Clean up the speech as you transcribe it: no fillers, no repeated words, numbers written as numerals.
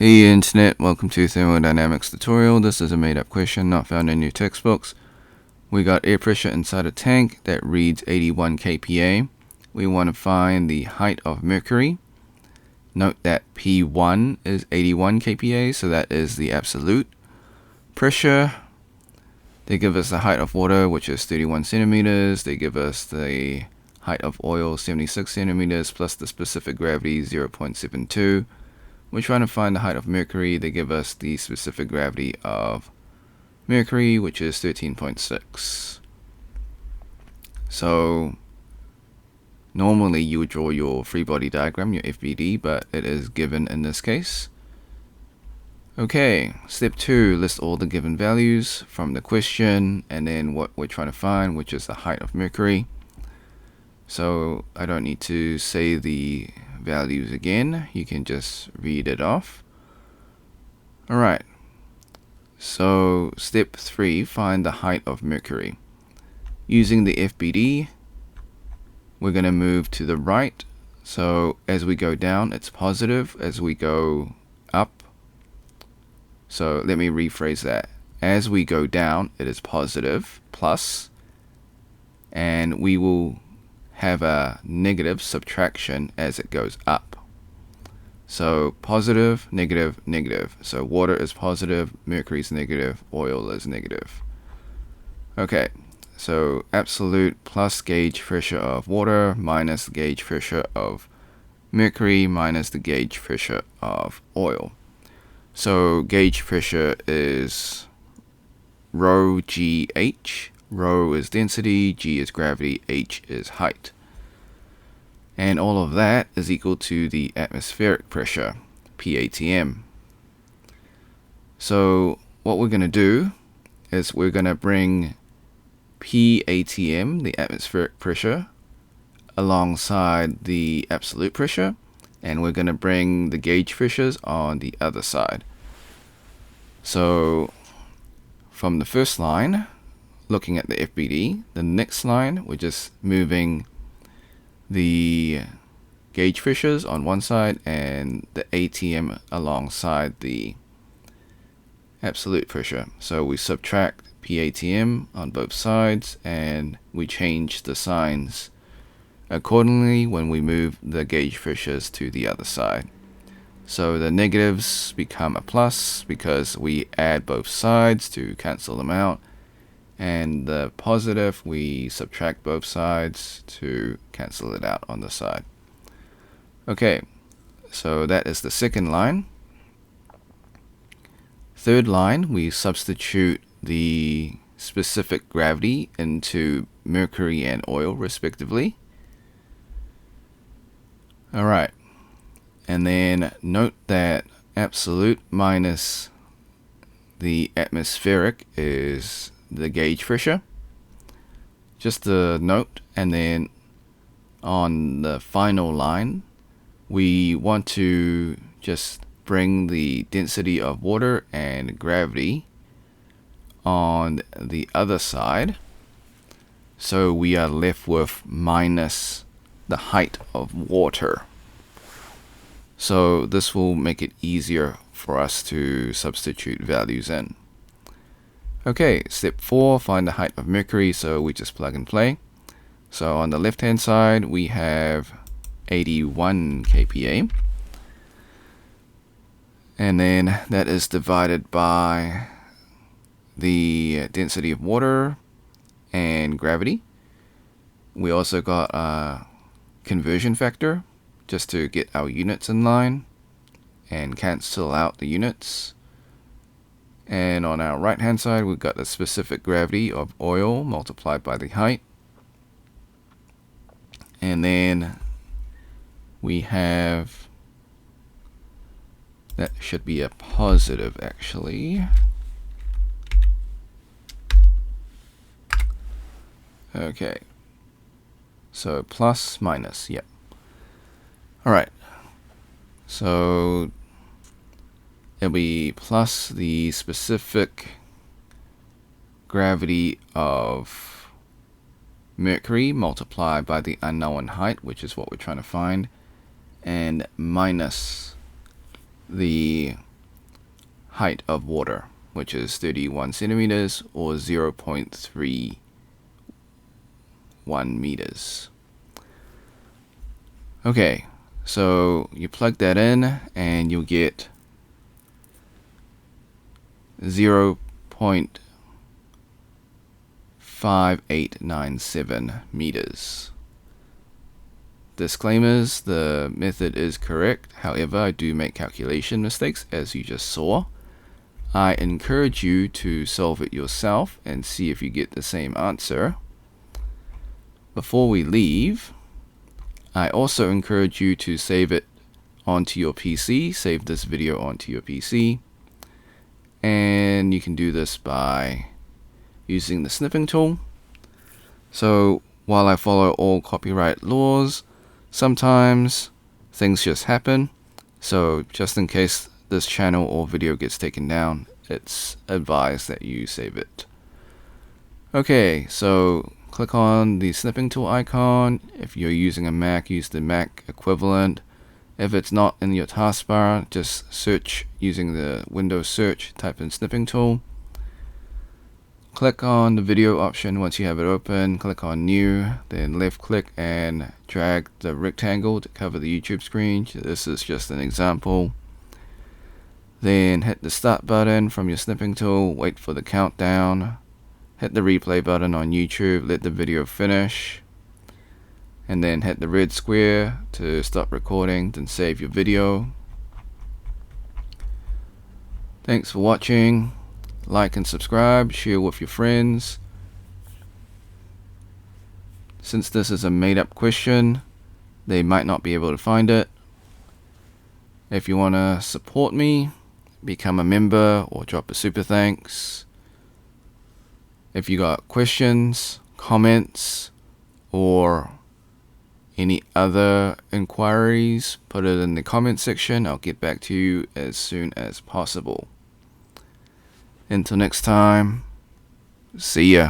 Hey Internet, welcome to Thermodynamics tutorial. This is a made-up question not found in your textbooks. We got air pressure inside a tank that reads 81 kPa. We want to find the height of mercury. Note that P1 is 81 kPa, so that is the absolute pressure. They give us the height of water, which is 31 centimeters. They give us the height of oil, 76 centimeters, plus the specific gravity, 0.72. We're trying to find the height of mercury. They give us the specific gravity of mercury, which is 13.6. So normally you would draw your free body diagram, your FBD, but it is given in this case. Okay, step 2, list all the given values from the question and then what we're trying to find, which is the height of mercury. So I don't need to say the values again, you can just read it off. Alright, so step 3, find the height of mercury. Using the FBD, we're going to move to the right. So as we go down, it's positive. As we go up, so let me rephrase that. As we go down, it is positive, plus, and we will have a negative subtraction as it goes up. So positive, negative, negative. So water is positive, mercury is negative, oil is negative. Okay, so absolute plus gauge pressure of water minus gauge pressure of mercury minus the gauge pressure of oil. So gauge pressure is rho GH. Rho is density, G is gravity, H is height. And all of that is equal to the atmospheric pressure, PATM. So what we're going to do is we're going to bring PATM, the atmospheric pressure, alongside the absolute pressure, and we're going to bring the gauge pressures on the other side. So from the first line, looking at the FBD, the next line, we're just moving the gauge pressures on one side and the ATM alongside the absolute pressure. So we subtract PATM on both sides and we change the signs accordingly when we move the gauge pressures to the other side. So the negatives become a plus because we add both sides to cancel them out, and the positive we subtract both sides to cancel it out on the side. Okay, so that is the second line. Third line, we substitute the specific gravity into mercury and oil respectively. Alright, and then note that absolute minus the atmospheric is the gauge pressure. Just a note, and then on the final line, we want to just bring the density of water and gravity on the other side. So we are left with minus the height of water. So this will make it easier for us to substitute values in. Okay, step 4, find the height of mercury, so we just plug and play. So on the left hand side, we have 81 kPa. And then that is divided by the density of water and gravity. We also got a conversion factor just to get our units in line and cancel out the units. And on our right hand side, we've got the specific gravity of oil multiplied by the height. And then we have, that should be a positive actually. Okay, so plus minus, yep. Alright, so it'll be plus the specific gravity of mercury multiplied by the unknown height, which is what we're trying to find, and minus the height of water, which is 31 centimeters or 0.31 meters. Okay, so you plug that in and you'll get 0.5897 meters. Disclaimers, the method is correct, however I do make calculation mistakes as you just saw. I encourage you to solve it yourself and see if you get the same answer. Before we leave, I also encourage you to save it onto your PC, save this video onto your PC, and you can do this by using the snipping tool. So while I follow all copyright laws, sometimes things just happen, so just in case this channel or video gets taken down, it's advised that you save it. Okay, so click on the snipping tool icon. If you're using a Mac, use the Mac equivalent. If it's not in your taskbar, just search using the Windows search, type in snipping tool. Click on the video option once you have it open, click on new, then left click and drag the rectangle to cover the YouTube screen. This is just an example. Then hit the start button from your snipping tool, wait for the countdown, hit the replay button on YouTube, let the video finish, and then hit the red square to stop recording, then save your video. Thanks for watching. Like and subscribe, share with your friends. Since this is a made-up question, they might not be able to find it. If you want to support me, become a member or drop a super thanks. If you got questions, comments, or any other inquiries, put it in the comment section. I'll get back to you as soon as possible. Until next time, see ya.